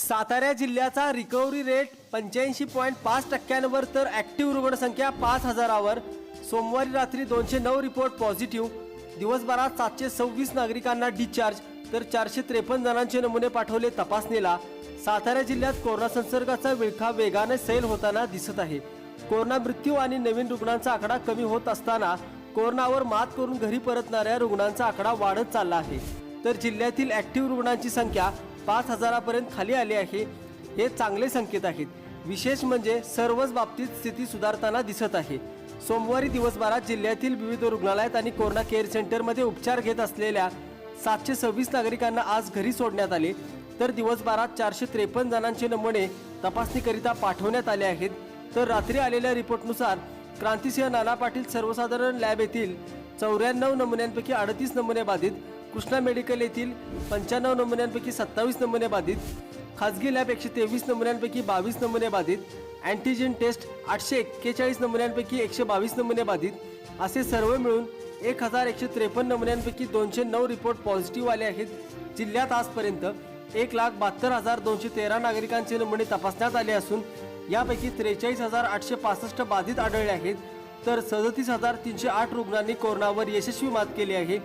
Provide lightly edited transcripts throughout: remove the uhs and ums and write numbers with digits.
सातारा जिल्ह्याचा recovery rate 85.5% तर active रुग्णसंख्या 5000वर। सोमवारी रात्री 209 रिपोर्ट पॉझिटिव्ह। दिवसभरात 726 नागरिकांना डिस्चार्ज तर 453 जणांचे नमुने पाठवले तपासणीला। सातारा जिल्ह्यात कोरोना संसर्गाचा विळखा वेगाने सैल होताना दिसत आहे। कोरोना मृत्यू आणि नवीन रुग्णांचा आकडा कमी होत असताना कोरोनावर मात करून घरी परतणाऱ्या रुग्णांचा आकडा वाढत चालला आहे। तर जिल्ह्यातील ॲक्टिव्ह रुग्णांची संख्या 5000पर्यंत खाली आली आहे। हे चांगले संकेत आहेत। विशेष म्हणजे सर्वच बाबतीत स्थिती सुधारताना दिसत आहे। सोमवारी दिवसभरात जिल्ह्यातील विविध रुग्णालयात आणि कोरोना केअर सेंटरमध्ये उपचार घेत असलेल्या 726 नागरिकांना आज घरी सोडण्यात आले। तर दिवसभरात 453 जणांचे नमुने तपासणीकरिता पाठवण्यात आले आहेत। तर रात्री आलेल्या रिपोर्टनुसार क्रांतिसिंह नाना पाटील सर्वसाधारण लॅब येथील 94 नमुन्यांपैकी 38 नमुने बाधित, कृष्णा मेडिकल येथील 95 नमुन्यांपैकी 27 नमुने बाधित, खाजगी लॅब 123 नमुन्यांपैकी 22 नमुने बाधित, अँटीजेन टेस्ट 841 नमुन्यांपैकी 122 नमुने बाधित, असे सर्व मिळून 1153 नमुन्यांपैकी 209 रिपोर्ट पॉझिटिव्ह आले आहेत। जिल्ह्यात आजपर्यंत 1,72,213 नागरिकांचे नमुने तपासण्यात आले असून यापैकी 43,865 बाधित आढळले आहेत। तर 37,308 रुग्णांनी कोरोनावर यशस्वी मात केली आहे।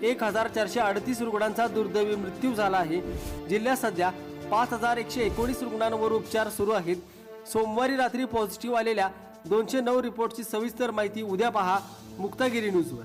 1,438 रुग्णांचा दुर्दैवी मृत्यू झाला आहे। जिल्ह्यात सध्या 5,119 रुग्णांवर उपचार सुरू आहेत। सोमवारी रात्री पॉझिटिव्ह आलेल्या 209 रिपोर्टची सविस्तर माहिती उद्या पहा मुक्तागिरी न्यूजवर।